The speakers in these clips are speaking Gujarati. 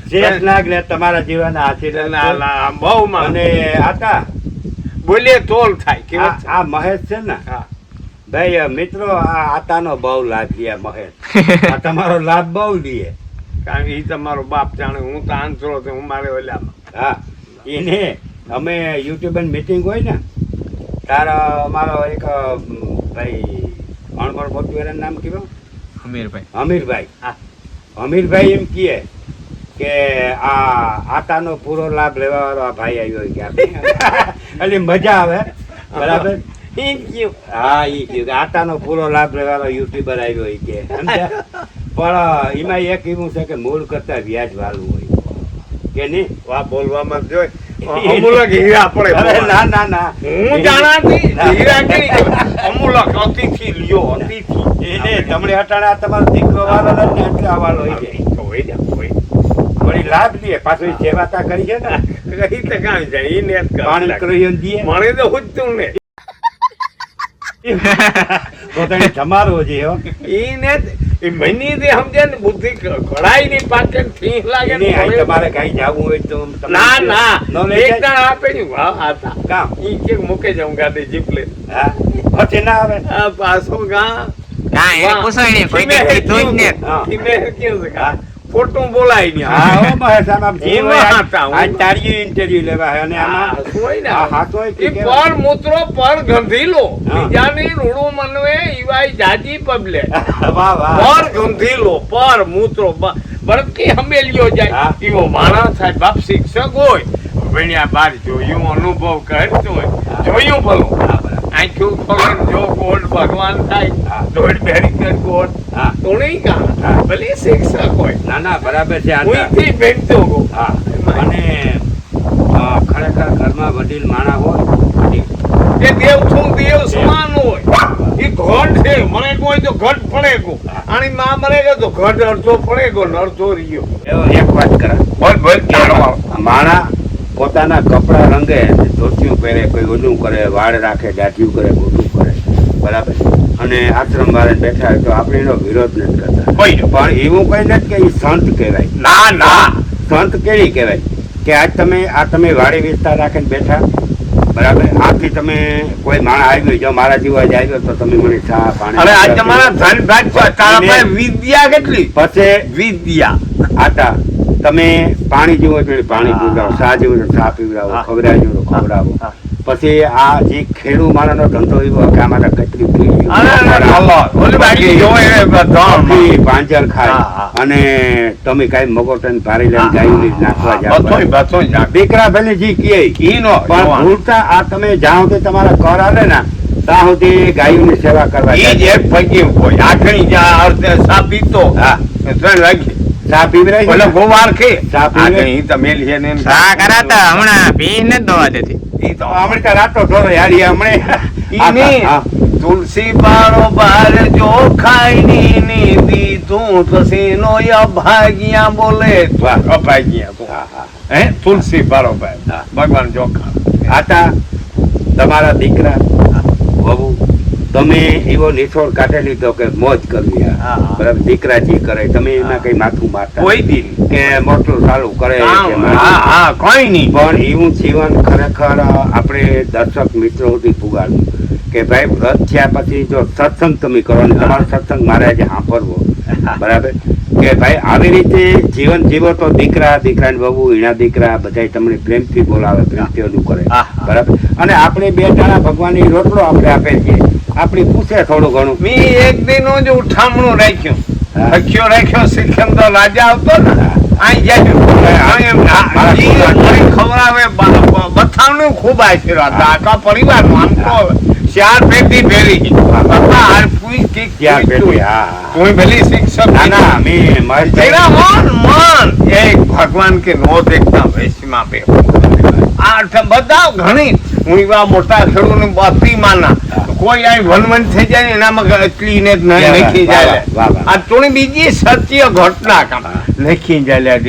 શેષનાગ ને તમારા જીવનના આશીર્વાદ બહુ માં અને આતા બોલીએ તોલ થાય આ મહેશ છે ને ભાઈ મિત્રો આ આતાનો બહુ લાભ લે મહેશ આ તમારો લાભ બહુ લે કારણ કે એ તમારો બાપ જાણે હું તો આંસરો છું હું મારે ઓલામાં હા એને અમે યુટ્યુબ મીટિંગ હોય ને તારા અમારો એક ભાઈ અણબળ મોટું નામ કીધું અમીરભાઈ અમીરભાઈ એમ કહે કે આ આતાનો પૂરો લાભ લેવા વાળો આ ભાઈ આવ્યો એટલે મજા આવે બરાબર હા એ કહ્યું કે આતાનો પૂરો લાભ લેવાનો યુટ્યુબર આવ્યો એ કે પણ એમાં એક એવું છે કે મૂળ કરતા વ્યાજ વાળું હોય કે નહીં વા બોલવામાં જોઈ લાભ લે પાછો સેવાતા કરી છે ને પાણી કરી મને તો હુજતું ને પોતાની જમારો છે મહિની થી સમજે ને બુદ્ધિ કઢાઈ ની પાછળ ઠીક લાગે તમારે કઈ જવું હોય તો ના ના એક જણ આપે ને કામ ઈ કે મૂકે જાઉં ગાડી જીપ લે પછી ના આવે પાછો ગા ફોટો બોલાય ને ઇન્ટરવ્યુ લેવા અને પર મૂત્રો પર ગંધીલો બીજાની રૂડું મનવે ઈવાય જાજી પબલે પર ગંધીલો પર મૂત્રો બરકી હમેલિયો જાય એવો માણસ થાય બાપ શિક્ષક હોય ભણ્યા બાર જોયું અનુભવ કરતો હોય જોયું ભલું આંખ્યું ખોલીને જો ગોળ ભગવાન થાય દોડ બેરી કર ગોળ તો નહીં કા ભલે શિક્ષક હોય ના ના બરાબર છે ઉઈથી બેઠતો ગો અને ખરેખર ઘરમાં વડીલ માણા હોય એ દેવ છું દેવ સમાન હોય એ ઘટ છે મને કોઈ તો ઘટ પડે ગો આની માં મરે ગયો તો ઘટ અડધો પડે ગો ને અડધો રહ્યો એવો એક વાત કરે બોલ બોલ માણા પોતાના કપડા રંગે ધોતિયું પહેરે કોઈ ઓલું કરે વાળ રાખે દાઢિયું કરે ગોટું કરે બરાબર અને આશ્રમ વાળા બેઠા હોય તો આપણે એનો વિરોધ નથી કરતા પણ એવું કઈ નથી કે એ સંત કહેવાય ના ના સંત કેવી કહેવાય કે આજ તમે વાડી વિસ્તાર રાખીને બેઠા બરાબર આથી તમે કોઈ માણસ આવ્યો જો મારા જેવો જ આવ્યો તો તમે મને ચા પાણી અરે આજ તમારા ધન ભાગ તારા વિદ્યા કેટલી પછી વિદ્યા આટા તમે પાણી જેવો છો પાણી પીવડાવો ચા જેવું ચા પીવડાવો ખવડાવજો તો ખવડાવો પછી આ જે ખેડૂ મારાનો ધંધો એવો કે આમાં કચરી પાંજર ખાય અને તમે કઈ મગોટન ભારી લઈને ગાયું નાખવા જાવ દીકરા ભલે જી કહે પણ ભૂલતા આ તમે જાઓ તો તમારા કર આવે ને ત્યાં સુધી ગાયોની સેવા કરવા એક પૈકી હોય આખણી જ્યાં સા પીતો 3 વાગે ચા પીવરાય ઓલો ગોવાર કે ચા પીવરાય ઈ તો મેલી છે ને ચા કરાતા હમણાં પી ન દવા દેતી ઈ તો હમણે રાતો થોડો યારી હમણે ઈ તુલસી બારો બાર જો ખાઈ ની દીધું પછી નો અભાગ્યા બોલે અભાગ્યા તો હે તુલસી બારો બાર ભગવાન જોખા આતા તમારા દીકરા વહુ તમે એવો નિછોડ કાઢી લીધો કે મોજ કરવી બરાબર દીકરા જે કરે તમે એના કઈ માથું મારતા કોઈ દિન કે મોટું ચાલુ કરે કઈ નહીં પણ એવું જીવન ખરેખર આપણે દર્શક મિત્રો સુધી પુગાડવું કે ભાઈ વ્રત થયા પછી જો સત્સંગ તમે કરો ને તમારો સત્સંગ મારે આજે સાંભળવો બરાબર કે ભાઈ આવી રીતે જીવન જીવો તો દીકરાની વહુ એના દીકરા બધા તમને પ્રેમથી બોલાવે પ્રેમથી ઓલું કરે બરાબર અને આપણે બે ટાણા ભગવાનની રોટલો આપણે આપે છીએ આપણી પૂછે થોડું ઘણું મેં એક દિન જ ઉઠામણું રાખ્યો સિકંદર રાજા આવતો ને અહીં જાય ખવડાવે બથાવનું ખૂબ આશીર્વાદ આખા પરિવારનું આમ તો 4 પેટી ભેરી ગઈ ભગવાન કે નો દેખતા વૈશ્યમાં બધા ઘણી હું એવા મોટા ખેડૂત બત્રી માના કોઈ આ વનવન થઈ જાય ને એનામાં એટલી ને લખી જાય આ થોડી બીજી સત્ય ઘટના કામ લખી જાય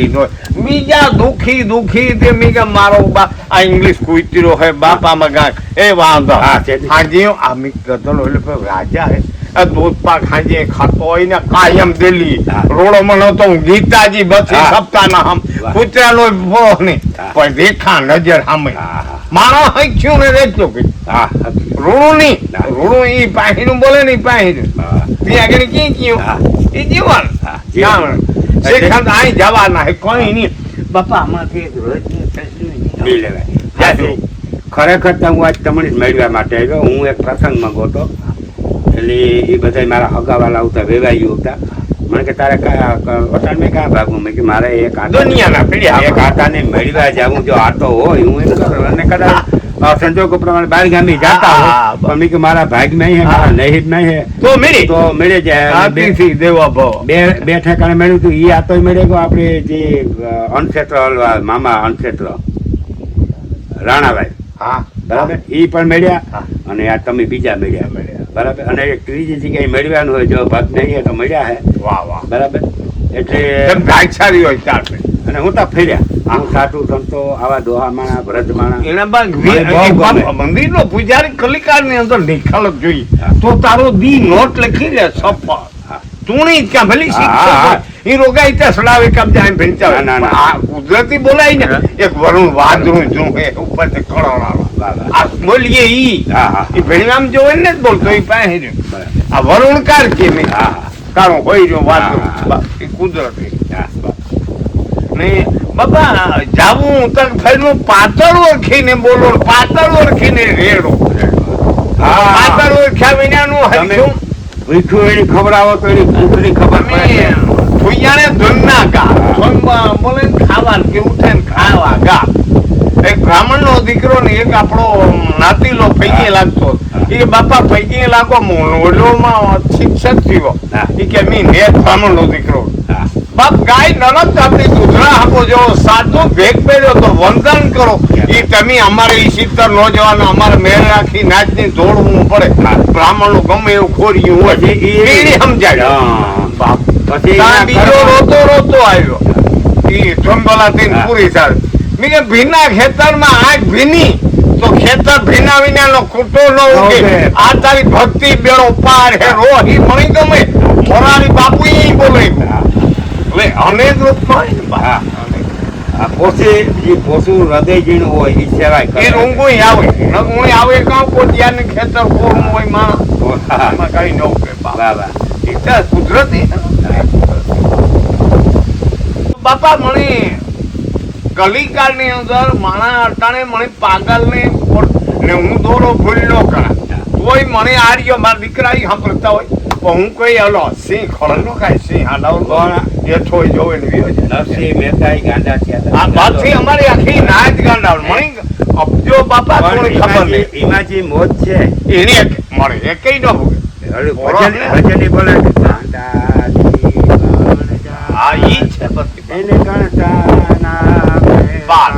બીજા દુખી તે મી કે મારો બા આ ઇંગ્લિશ કુતરો હે બાપામાં ગાય એ વાંધો હાજી આ મી કતલ એટલે રાજા હે દૂધપાક હાજે ખાતો હોય ને કાયમ દિલ્હી રોડો મને તો ગીતાજી બસી સપ્તાહના હમ કૂતરાનો ભો નહીં પણ દેખા નજર સામે મારો હૈખ્યું ને રેચો કે રૂણું નહીં રૂણું ઈ પાહીનું બોલે નહીં પાહીનું ત્યાં આગળ કી કયું એ જીવન શેખાંત અહીં જવાના હે કોઈ નહીં બાપા આમાંથી બી લેવાય ખરેખર તો હું આજ તમને જ મેળવ્યા માટે આવ્યો હું એક પ્રસંગમાં ગયો એટલે એ બધા મારા હગાવાલા આવતા વેવાઈઓ હતા મને કે તારે વટાણ મેં ક્યાં ભાગવું મેં કે મારે એક એક આટાને મેળવ્યા જવું જો આટો હોય હું એમ કરું અને કદાચ સંજોગો પ્રમાણે બાર ગામી જતા હોય પણ મેં કે મારા ભાગમાં હે મારા નહીબમાં હે તો મળે જાય બે ઠેકાણે મળ્યું હતું એ આટો મળે ગયો આપણે જે અનક્ષેત્ર મામા અનક્ષેત્ર રાણાભાઈ બરાબર એ પણ મળ્યા અને આ તમે બીજા મળ્યા બરાબર અને એક ત્રીજી જગ્યાએ મેળવ્યાનું હોય જો ભાગ નહીં તો મળ્યા હે બરાબર એટલે હોય અને હું તો ફર્યા આમ સાટું સંતો આવા દોહામાણા ભરતમાણા એના બાદ મંદિરનો પૂજારી કલિકાર ની અંદર નિખાલ જોઈએ તો તારો દી નોટ લખી લે સફળ તુણી ક્યાં ભલી શિક્ષક ઈ રોગાઈ ત્યાં સડાવે કામ જાય ભેંચાવે ના કુદરતી બોલાય ને એક વરુણ વાદળું જો હે ઉપર તે કળોળાળો આ બોલીએ ઈ ભેણામ જોવે ને જ બોલતો ઈ પાસે આ વરુણકાર કે મે કારો હોય જો વાદળું ઈ કુદરતી ને બાપા જાવું તક ફેરનું પાતળ ઓળખીને બોલો પાતળ ઓળખીને રેડો પાતળ ઓળખ્યા વિનાનું હજુ મીઠું એની ખબર આવો તો એની કુકરી ખબર પડે ભુયાને ધનના ગા બોલે ખાવા કે ઉઠે ને ખાવા ગા એક બ્રાહ્મણ નો દીકરો ને એક આપણો નાતીલો પૈકી લાગતો એ બાપા પૈકી લાગો મોલોમાં શિક્ષક થયો એ કે મી ને બ્રાહ્મણ નો દીકરો બાપ ગાય નરક આપણી દૂધરા આપો જો સાધુ ભેગ પહેર્યો તો વંદન કરો એ તમે અમારે ઈ સિત્તર નો જવાનું અમારે મેળ રાખી નાચની દોડવું પડે બ્રાહ્મણ નું ગમે એવું ખોર્યું હોય એ સમજાય બાપ પછી બીજો રોતો આવ્યો એ ચંબલા થઈને પૂરી સારી મેં કે ભીના ખેતરમાં આંખ ભીની તો ખેતર ભીના વિનાનો કૂટો ન ઉગે આ તારી ભક્તિ બેડો પાર હે રોહી મણી ગમે મોરારી બાપુ ઈ બોલે હવે અનેક રૂપમાં આ પોસુ હૃદય જીણું હોય એ સેવાય એ ઊંઘું આવે કાં પોતિયાને ખેતર કોરું હોય માં કઈ ન ઉગે બાબા એ કુદરતી બાપા મણી કલિકાળ ની અંદર માણા અટાણે મને પાગલ ને હું દોડો ભૂલ ન કરા કોઈ મને આર્યો મારા દીકરા સાંભળતા હોય તો હું કઈ હલો સિંહ ખોળ નો ખાય સિંહ હાલાવ એ થોઈ જોવે ને નરસિંહ મહેતા ગાંડા થયા આ વાતથી અમારી આખી નાચ ગાંડા મને અબજો બાપા કોઈ ખબર નહીં એમાં જે મોજ છે એની મળે એ કઈ ન ભોગે ભજન બોલે ગાંડા આ ઈ છે બસ એને ગણતા બાર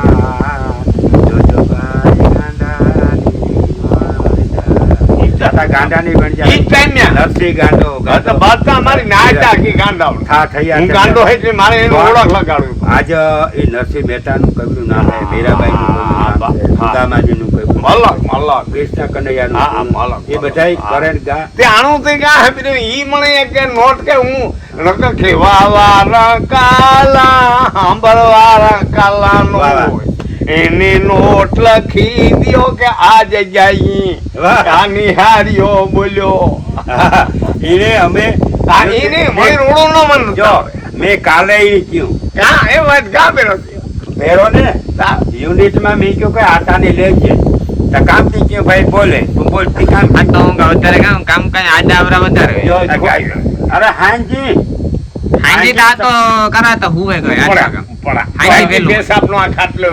ગાંડા ની બન જાય નરસિંહ ગાંડો બાદતા અમારી નાચ આખી ગાંડા હું ગાંડો હોય મારે એનું ઓળખ લગાડવું આજ એ નરસિંહ મહેતા નું કયું નામ છે મીરાબાઈ નું સુદામાજી નું કયું મલક કૃષ્ણ કનૈયા નું એ બધા કરે ગા તે આણું તે ગા હે ઈ મને કે નોટ કે હું નક ખેવાવાળા કાલા સાંભળવાળા કાલા નો એને નોટ લખી દિયો કે આજ જઈ કાની હાર્યો બોલ્યો એને અમે એને મને રોડો નો મન જો મેં કાલે ઈ ક્યું કા એ વાત ગા બેરો ને યુનિટ માં મેં ક્યું કે આટાને લેજે તો કામ થી ક્યું ભાઈ બોલે તું બોલતી કામ તો હું વધારે કામ કઈ આડા આવરા વધારે અરે હાંજી હાંજી તા તો કરાતા હુએ ગયો આડા કામ હાંજી વેલું પેશાબ નો આ ખાટલો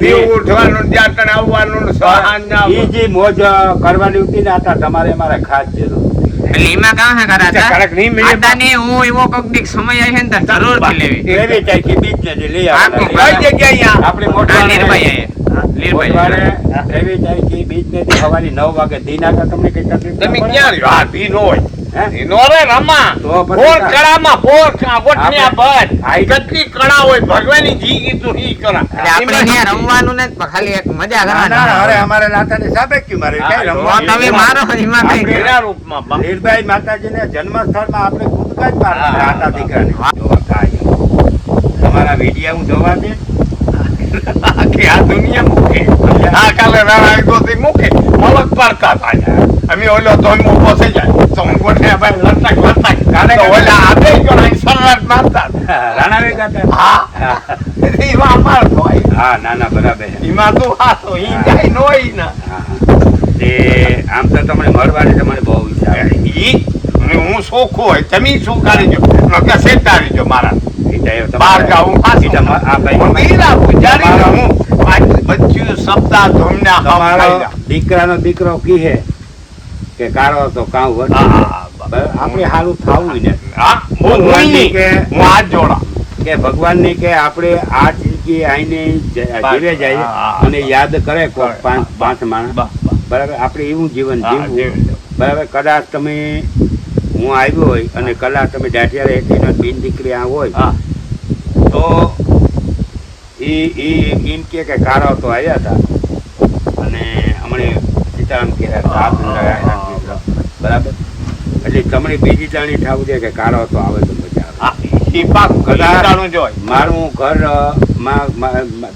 એ ઉઠવાનું જાટણ આવવાનું સહાંજા ઈ જે મોજ કરવાની હતી ને આટા તમારે મારે ખાસ જરૂર એટલે એમાં કાં હે કરાતા આટા ને હું એવો કોક દીક સમય આવે ને તો જરૂર થી લેવી લેવી ચાહી બીજ ને લઈ આ કઈ જગ્યાએ આપણે મોટા નિર્ભય લીરભાઈ. બુધવારે 23 તારીખે બીજને દી સવારે 9 વાગે દી નાખા તમને કઈ તકલીફ તમે ના પડે? ક્યાં રહ્યો? આ દી નો હોય. હે? દી નો રે રમા. તો પછી ફોર કાંઈ. કળામાં ફોર વટણ્યા બધ. આઈ. કેટલી કળા હોય ભગવાનની જી કીધું ઈ કળા. એટલે આપણે ત્યાં રમવાનું નથી પણ ખાલી એક મજા ના, ના, અરે કરવાની. અમારે લાતાને સાબે ક્યું મારે હા, ક્યાંય તો રમવાનું તમે નથી. મારો એમાં કઈ આપણે કેના રૂપમાં બા? લીરભાઈ માતાજીને જન્મસ્થળમાં આપણે કૂદકા જ મારવાના હા, હતા દીકરાને. હા. જોવા કાંઈ. તમારા વિડીયા હું જોવા દે આખી આ દુનિયા મૂકે. આ કાલે રાણા ગોતી મૂકે. મલક પાડતા હતા. અમે ઓલો ધોન ઉભો થઈ જાય. તો હું ગોઠે ભાઈ લટક લટક. કાલે તો ઓલા આબે કરાઈ સરળ મારતા. રાણા વે ગાતા હા. એમાં અમાર ભાઈ. હા ના ના બરાબર એમાં તું હાથો ઈ જાય નો ઈ ના. હા. તે આમ તો તમને મળવાની તમને બહુ ઈચ્છા આવે. ઈ અને હું સોખો હોય તમે શું કાઢી જો નકા સેટાડી જો મારા ઈચ્છા એ તમારે- બાર ગાઉં ઈચ્છા મ- આ ભાઈ હું મીરા પૂજારી હું પાંચ બચ્ચું સપ્તાહ ધોમના તમારો દીકરાનો દીકરો કીહે કે કારો તો કાં વટ આપણે હારું થાવું ને હા હું ભગવાનની કે- હું હાથ જોડા કે ભગવાનની કે આપણે આ જિંદગી આઈને જીવે જાય હા. અને યાદ કરે કોઈ પાંચ પાંચ માણસ બરાબર આપણે એવું જીવન જીવવું બરાબર કદાચ તમે હું આવ્યો હોય અને કદાચ તમે દાંડિયા રહેતી બિન દીકરી આ હોય હા તો એમ કે કારો તો આવ્યા હતા અને હમણે સીતારામ કહેતા બરાબર એટલે તમને બીજી જાણી થવું છે કે કારો તો આવે તો મજા આવે હા ઈ પાક કદાનું જોય મારું ઘર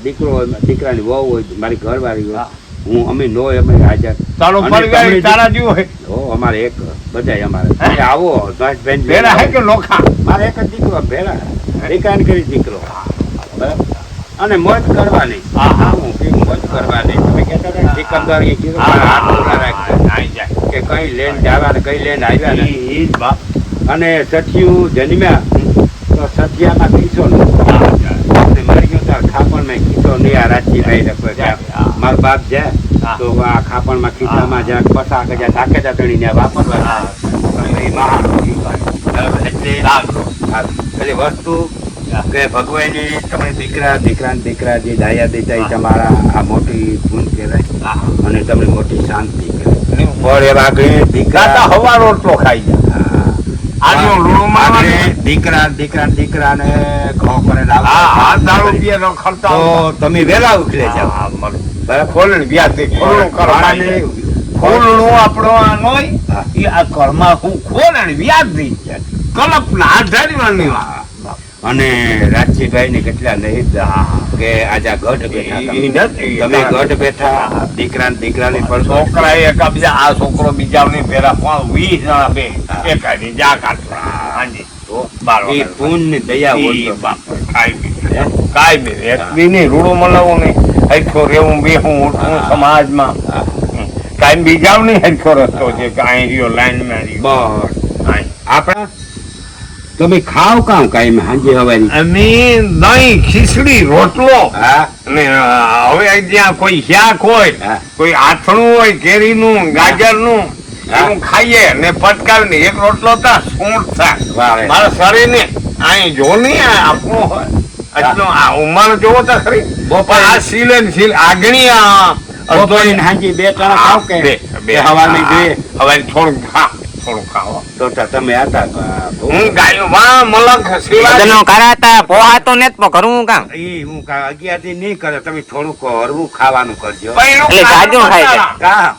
દીકરો હોય દીકરાની વહુ હોય મારી ઘરવાળી હોય હું અમે નો અમે હાજર તારો અને પરિવાર તમે તારા જેવો હોય ઓ અમારે એક બધાય અમારે તમે આવો બેન ભેરા હે કે લોખા મારે એક જ દીકરો ભેરા દીકરાને કરી દીકરો બરાબર અને મોજ કરવાની હા. હું કે મોજ કરવાની તમે કહેતા હતા ને, સિકંદર એ કીધું મારા હાથ ઊંધા રાખે. આઈ જાય કે કઈ લેન જવા ને કઈ લેન આવ્યા ને ઈ બાપ અને સઠિયું જન્મ્યા તો સઠિયામાં ખીસો ને મરી ગયો તાર ખાપણમાં ખીસો નહીં આ રાજજીભાઈ રખવે કે મારો બાપ જાય હા. તો આ ખાપણમાં ખીસામાં જરાક પસાક હજાર નાખે તા તણીને વાપરવા એ મહાન બરાબર. એટલે પેલી વસ્તુ કે ભગવાનની તમે દીકરા જે દાયા દેતા એ તમારા આ મોટી ગુણ કહેવાય અને તમને મોટી શાંતિ કહેવાય પણ એ વાગડે દાદા હવા રોટલો ખાઈ જાય આજનો લૂણો મારવાનો. દીકરાને ઘઉં કરે હા હા દારૂ પીએનો ખર્ચો તો તમે વેલા ઉખલે જાઓ હા, મળે. બરાબર ખોલણ વ્યાજે ખોલણ કરો માણસને ખોલણું આપણો આ નોય હા. ઈ આ ઘરમાં હું ખોલણ વ્યાજ દઈ કલ્પના આધારવાની વાત. અને રાજજીભાઈ ને કેટલા નહીં કે આજે આ ગઢ બેઠા ઈ તમે. નથી. તમે ગઢ બેઠા દીકરાની પણ છોકરા એકા બીજા આ છોકરો બીજાની ભેરા 20 જણા બે એકાની જા કાઢવા હાજી તો 12 એ પૂન દયા ઈ હોય બાપ કાઈ બે એકલી નહીં રૂડો મલાવો નહીં હરખો રેવું બેહું ઉઠવું સમાજમાં કાઈ બીજાવ નહીં હરખો રસ્તો છે કે અહીં રહ્યો લાઈનમાં રહ્યો બસ આપણા તમે ખાવ કામ કાંઈ હાંજે હવારી અમે દહીં ખીચડી રોટલો હા અને હવે જ્યાં કોઈ શાક હોય હા. કોઈ આથણું હોય કેરીનું ગાજરનું હા. એવું ખાઈએ ને પટકાવીને એક રોટલો તા સૂંઠ વાહ, થાય વાહ. મારા શરીરને અહીં જો નહીં આ આપણું હોય એટલો આ ઉંમર જોવો તો ખરી પણ આ સીલે ને સીલ આગણી આ બપોરે ને હાંજે બે ત્રણ ખાવ કે બે હવાની જોઈએ હવે થોડું ખાવો તો તમે હતા હું ગાયો વાહ મલક સીલા લગ્નો કરાતા પોહાતો ને પણ કરવું કામ હું 11 થી નહીં કરે તમે થોડુંક હરવું ખાવાનું કરજો પૈણું એટલે ગાજર ખાય છે. કા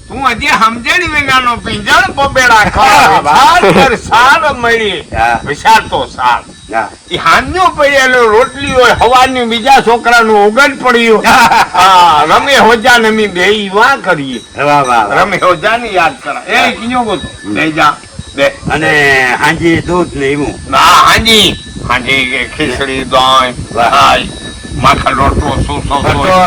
તું હજી સમજણી વિનાનો પિંજણ પબેડા હા, ખાવા સાર મળી હા. વિશાળ તો સાર હા. ઈ હાંજો પડેલો રોટલી હોય હવાની બીજા છોકરાનું ઓગણ પડ્યું હા રમે હોજા ને અમે બે વાહ કરીએ વાહ વાહ વાહ. રમે હોજા ની યાદ કરા એ કિયો ગોતો બે જા બે અને હાંજી દૂધ ને એવું ના હાજી ખીચડી દહીં વાહ. હાય માખણ રોટલો શું તો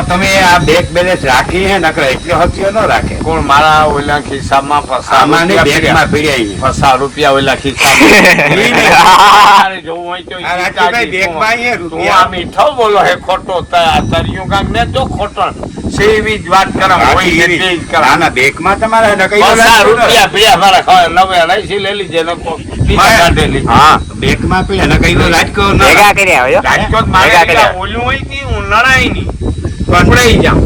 તમે આ બેગ બેલેન્સ રાખી હે નકર એટલો હથિયો ન રાખે કોણ મારા ઓલા ખિસ્સામાં આમાંની બેગમાં પસાર પીડ્યા રૂપિયા ઓલા ખિસ્સામાં જોવું હોય તો આ રાજજીભાઈ બેગમાં અહીંયા તું રૂપિયા. આ મીઠો બોલો હે ખોટો તર્યું કાંક ને તો ખોટો સેવી જ વાત કરમ હોય ને તે જ કરમ. આના બેગમાં તમારે નકઈ તો પસાર રાખજો ને. રૂપિયા પીડ્યા મારા ખાવા નવે અઢાઈસી લઈ લીધે ને બીજા કાઢેલી હા બેગમાં પીડ્યા નકઈ તો રાજકો ન ભેગા કર્યા હોય રાજકોટ મારે ભેગા ત્યાં કર્યા. ઓલું હોય કે હું નડાય નહીં પકડાઈ જાઓ.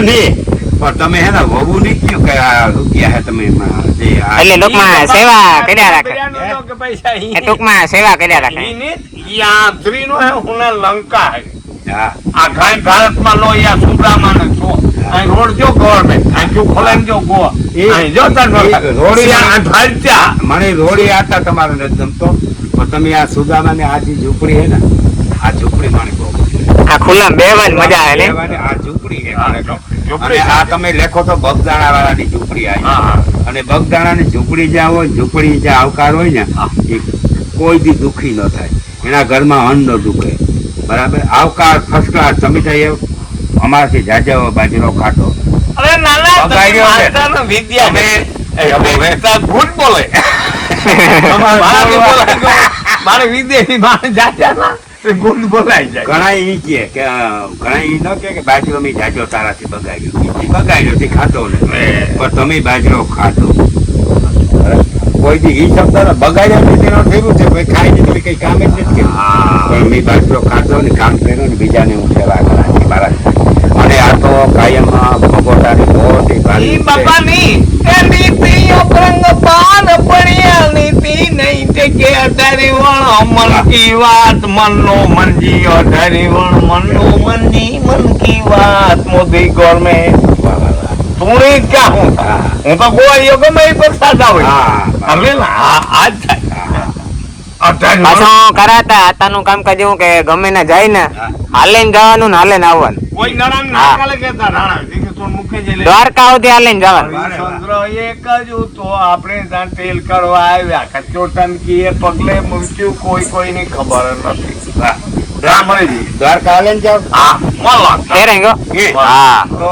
નહીં પણ તમે હે ને વહુ નહીં કયો કે આ રૂપિયા હે તમે એમાં જે આ- એટલે ટૂંકમાં સેવા કર્યા રાખે બધાનો કે પૈસા ઈ એ ટૂંકમાં સેવા કર્યા રાખે ઈ નહીં, ઈ આ આંધળીનો હે, હુના લંકા હે. હા આ કાંઈ ભારતમાં લો યા સુદામાને જો અહીં રોડ જો ગવર્મેન્ટ અહીં જો ખોલાઈને જો ગોવા અહીં જો તાર રોડી આ ભાજ્યા મને રોડી આતા તમારે નથી ગમતો પણ તમે આ સુદામા ને આ જે ઝૂંપડી હે ને આ ઝૂંપડી મને બહુ ગમે. આ ખુલ્લા બેવાની મજા આવે ને કહેવાય ને આ ઝૂંપડી હે હા, મને તો. ઝૂંપડી અને આ તમે લેખો તો બગદાણા વાળાની ઝૂંપડી હા, આવી હા. અને બગદાણાની ઝૂંપડી જ્યાં હોય ઝૂંપડી જ્યાં આવકાર હોય ને એ કોઈ દી દુઃખી ન થાય એના ઘરમાં અન્ન ન દુખે બરાબર આવકાર ફર્સ્ટ ક્લાસ તમે તો એ અમારાથી જાજો બાજરો ખાતો અરે નાના બગાડ્યો છે. માતાનો વિદ્યા તમે- એ હવે વેચતા ભૂત બોલે મારે વિદેશી મારે જાજા ના ગુંદ બોલાઈ જાય ઘણા ઈ કહે કે ઘણા ઈ ન કે બાજરો મેં જાજો તારાથી બગાડ્યો ઈ બગાડ્યો તે ખાતો ને પણ તમે બાજરો ખાતો કોઈ દી ઈ શબ્દ ને બગાડ્યો ને તેનો થયું છે કોઈ ખાઈ ને તમે કઈ કામ જ નથી કર્યું પણ મેં બાજરો ખાતો ને કામ કર્યો ને બીજાને હું સેવા કરાવી મારા અને આ તો કાયમ ભગોટાની મોટી ઈ ભારી બાપા ની એ નીતિ અપરંગ પાન પડ્યા નીતિ નહીં તે કે અઢારી વણ મન કી વાત મનનો મનજી અઢારી વણ મનનો મનજી મન કી વાત મોદી ગવર્મેન્ટ તું ક્યાં હું હા હું તો ગોળીઓ ગમે એ પર સાદા હોય હા હવે આજ થાય અઢારી પાછો વણ કરાતા આતાનું કામકાજ એવું કે ગમે ને જાય ને હાલે ને જવાનું ને હાલે ને આવવાનું કોઈ નાણા ના કાલે કહેતા નાણા કે તું મૂકે જઈ દ્વારકા સુધી હાલે ને જવાનું હરિશ્ચંદ્ર એક જ તો આપણે ત્યાં તેલ કરવા આવ્યા કચ્ચો ટંકી એ પગલે મૂક્યું કોઈની ખબર નથી બ્રાહ્મણજી દ્વારકા હાલે ને જાઓ હા મળવા તેરે ગયો એ હા તો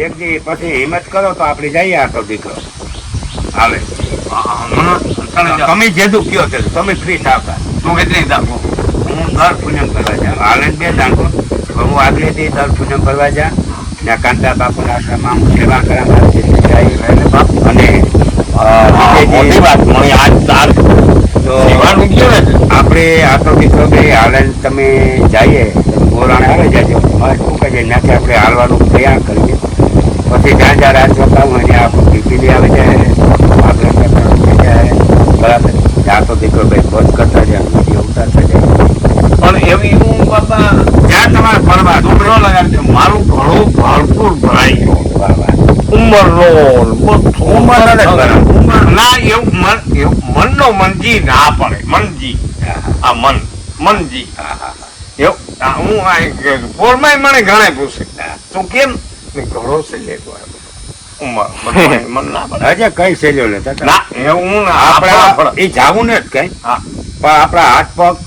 એક દી પછી હિંમત કરો તો આપણે જઈએ આ તો દીકરો હાલે તમે જેદું કયો છે તમે ફ્રી થાવતા તું કેટલી દાખવો હું દર પૂનમ કરવા જાઉં હાલે બે દાંડો હું આગળથી દર પૂનમ કરવા જાઉં ને કાંતા બાપુના આશ્રમમાં હું સેવા કરા મારી જે જાય અને મોટી વાત મળી આજ તાર તો સેવાનું કયો ને આપણે આ તો દીકરો બે હાલે તમે જઈએ બોરાણે હાલે જાજો મારે શું કહે ત્યાંથી આપણે હાલવાનું પ્રયાણ કરીએ પછી જ્યાં જ્યાં રાત બતાવું અને આપણું પીપીલી આવી જાય આગળ કરતા થઈ જાય બરાબર ત્યાં તો દીકરો ભાઈ પોત કરતા જાય વિડીયો ઉતારતા જાય પણ એવી હું બાપા જ્યાં તમારે ફરવા ડુંગરો લગાડજો મારું ઘણું ભરપૂર ભરાઈ ગયો બરાબર ઉંમરનો ઉંમર નથી બરાબર. ના એવું મનનો મનજી ના પડે મનજી આ મનજી હા હા એવું હું આ પોરમાય મને ઘણા પૂછે તું કેમ ઘણો છે લેતો ઉંમર મન ના પડે હજે કઈ સહેલો લેતા ના એવું ના આપણે એ જાવું ને જ કઈ હા. પણ આપણા હાથ પગ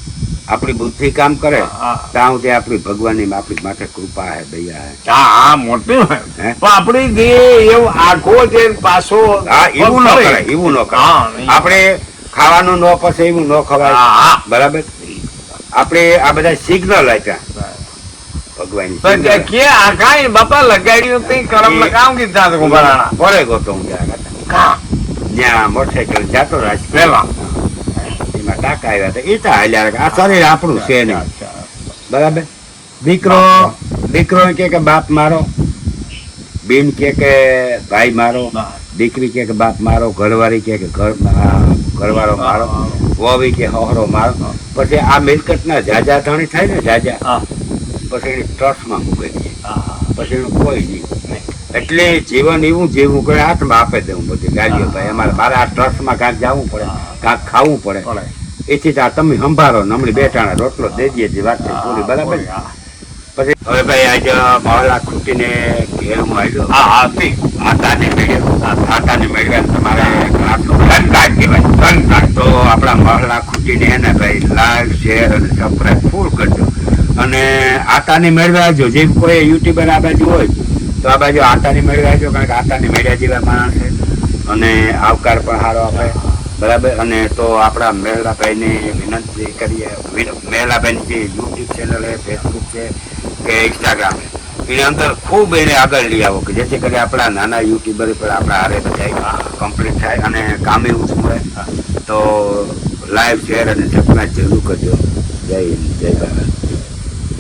આપણી બુદ્ધિ કામ કરે હા. ત્યાં સુધી આપણી ભગવાનની આપણી માટે કૃપા હે દયા હે હા મોટી હે? પણ આપણી જે એવું આખો છે પાછો હા એવું ન કરાય એવું ન હા, કરાય નહીં. આપણે ખાવાનું ન પસે એવું ન ખવાય હા. બરાબર આપણે આ બધા સિગ્નલ આપ્યા ભગવાન તો કે આ કાંઈ બાપા લગાડ્યું તે કરમ લગાવ કીધા તો બરાણા પડે ગયો તો હું ત્યાં મોટરસાઇકલ જાતો રાજ પેલા એમાં ટાંકા આવ્યા હતા એ તો હાલ્યા રાખે. આ શરીર આપણું છે નહીં બરાબર દીકરો કે બાપ મારો બેન કે ભાઈ મારો દીકરી કે બાપ મારો ઘરવાળી કે ઘરવાળો મારો વહુઈ કે હોહરો મારો પછી આ મિલકત ના જાજા ધણી થાય ને જાજા પછી એની ટ્રસ્ટમાં મૂકી દઈએ પછી એનું કોઈ નહીં એટલે જીવન એવું જીવવું કરે હાથમાં આપે દેવું બધી ગાડીઓ ભાઈ અમારે મારે આ ટ્રસ્ટમાં કાંઈક જવું પડે કાંઈક ખાવું પડે એથી આ તમે સંભાળો ને હમણાં બેઠાણા રોટલો દઈ દઈએ જે વાત છે પૂરી બરાબર પછી હવે ભાઈ આજે મહોલ્લા ખૂટીને ઘેર હું આવ્યો આટાને મેળવ્યા તમારે ધનરાજ કહેવાય ધનરાજ તો આપણા મહોલ્લા ખૂટીને એને ભાઈ લાઈવ શેર અને સબસ્ક્રાઈબ ફૂલ કરજો અને આટાને મેળવ્યા જો જે કોઈ યુટ્યુબર આ બાજુ હોય તો આ બાજુ આટાને મેળવ્યા જો કારણ કે આટાને મેળવ્યા જેવા માણસ છે અને આવકાર પણ સારો આપે બરાબર અને તો આપણા મેહલાભાઈને વિનંતી કરીએ મેહલાભાઈની જે યુટ્યુબ ચેનલ છે ફેસબુક છે કે ઇન્સ્ટાગ્રામ છે એની અંદર ખૂબ એને આગળ લઈ આવો કે જેથી કરી આપણા નાના યુટ્યુબર પણ આપણા હારે બધા કમ્પ્લીટ થાય અને કામ એવું શું હોય તો લાઈવ શેર અને સબસ્ક્રાઈબ જરૂર કરજો જય હિન્દ જય ભારત.